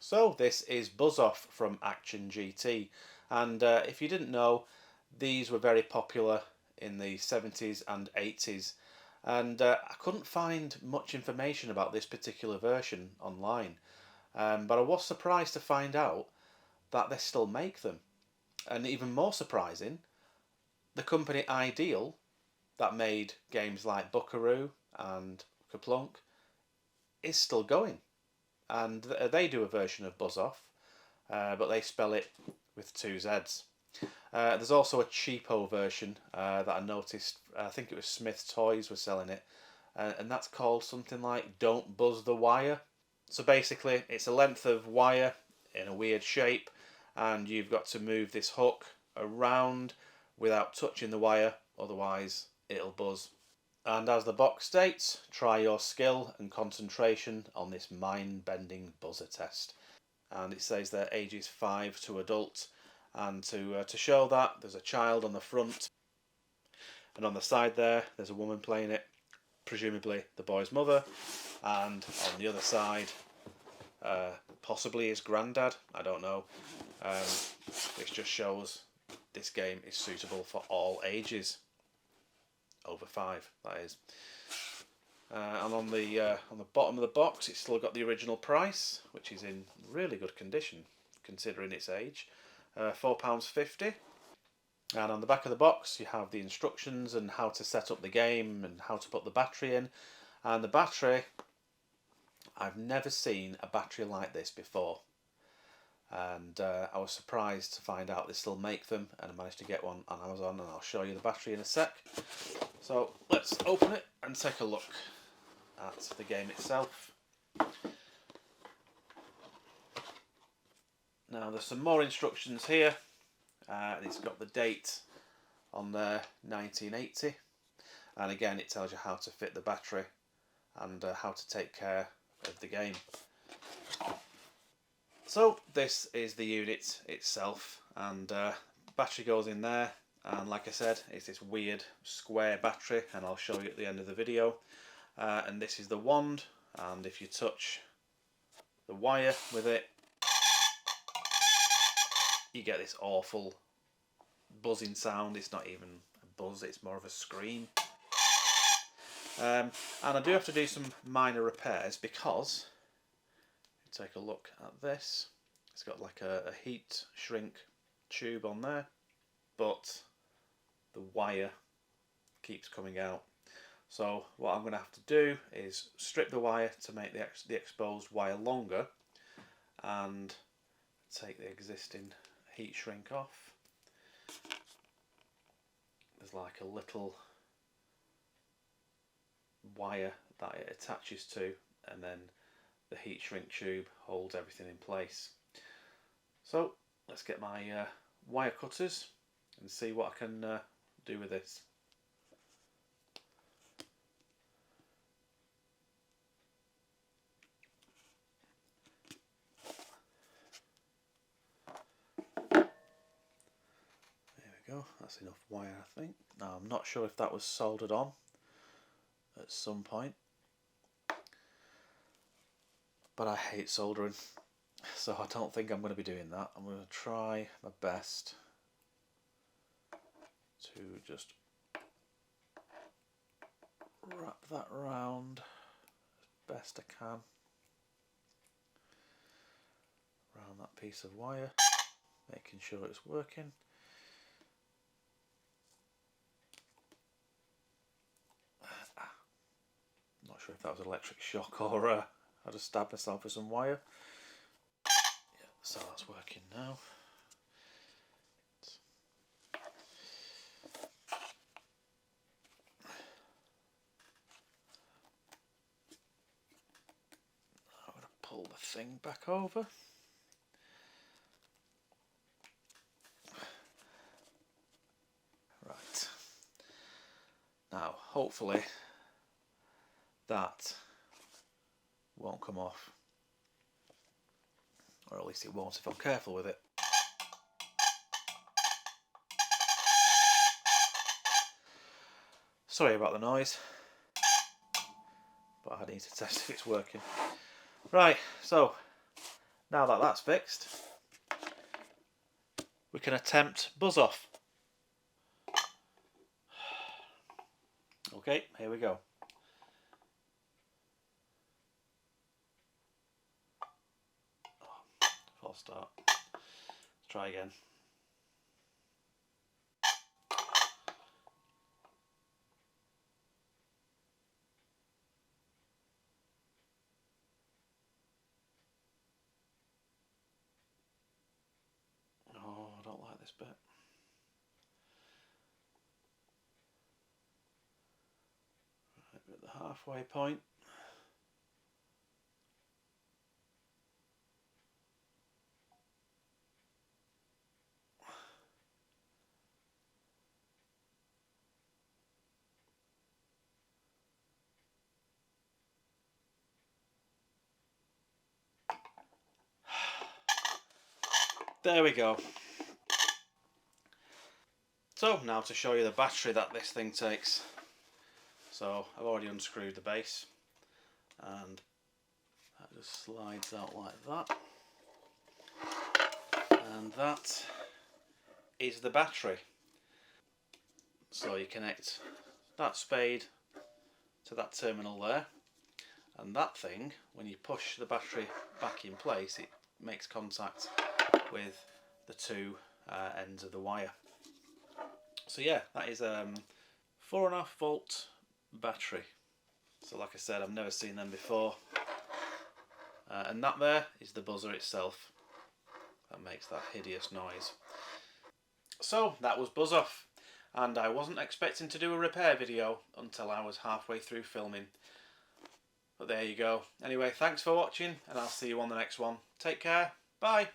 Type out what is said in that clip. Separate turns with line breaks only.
So this is Buzzz Offf from Action GT, and if you didn't know, these were very popular in the 70s and 80s, and I couldn't find much information about this particular version online, but I was surprised to find out that they still make them, and even more surprising, the company Ideal that made games like Buckaroo and Kaplunk is still going, and they do a version of Buzzz Offf, but they spell it with two Z's. There's also a cheapo version that I noticed. I think it was Smith's Toys were selling it, and that's called something like "Don't Buzz the Wire." So basically, it's a length of wire in a weird shape, and you've got to move this hook around without touching the wire, otherwise it'll buzz. And as the box states, try your skill and concentration on this mind-bending buzzer test. And it says they're ages 5 to adult, and to show that, there's a child on the front, and on the side there's a woman playing it, presumably the boy's mother, and on the other side, possibly his granddad, I don't know, which just shows this game is suitable for all ages, over 5 that is. And on the bottom of the box, it's still got the original price, which is in really good condition considering its age, £4.50. And on the back of the box, you have the instructions and how to set up the game and how to put the battery in. And the battery, I've never seen a battery like this before. And I was surprised to find out they still make them, and I managed to get one on Amazon, and I'll show you the battery in a sec. So let's open it and take a look at the game itself. Now there's some more instructions here, and it's got the date on there, 1980, and again it tells you how to fit the battery and how to take care of the game. So this is the unit itself, and battery goes in there, and like I said, it's this weird square battery, and I'll show you at the end of the video. And this is the wand, and if you touch the wire with it, you get this awful buzzing sound. It's not even a buzz, it's more of a scream. And I do have to do some minor repairs because, take a look at this, it's got like a heat shrink tube on there, but the wire keeps coming out. So what I'm going to have to do is strip the wire to make the exposed wire longer, and take the existing heat shrink off. There's like a little wire that it attaches to, and then the heat shrink tube holds everything in place. So let's get my wire cutters and see what I can do with this. Go. That's enough wire, I think. Now I'm not sure if that was soldered on at some point, but I hate soldering, so I don't think I'm going to be doing that. I'm going to try my best to just wrap that round as best I can around that piece of wire, making sure it's working. Not sure if that was an electric shock or I just stabbed myself with some wire. Yeah, so that's working now. I'm going to pull the thing back over. Right. Now, hopefully that won't come off, or at least it won't if I'm careful with it. Sorry about the noise, but I need to test if it's working. Right, so Now that that's fixed, we can attempt Buzzz Offf. Okay, here we go. False start. Let's try again. Oh, I don't like this bit. Right, we're at the halfway point. There we go. So now to show you the battery that this thing takes. So I've already unscrewed the base and that just slides out like that. And that is the battery. So you connect that spade to that terminal there, and that thing, when you push the battery back in place, it makes contact with the two ends of the wire. So yeah, that is 4.5 volt battery. So like I said, I've never seen them before. And that there is the buzzer itself that makes that hideous noise. So that was Buzzz Offf, and I wasn't expecting to do a repair video until I was halfway through filming. But there you go. Anyway, thanks for watching, and I'll see you on the next one. Take care. Bye.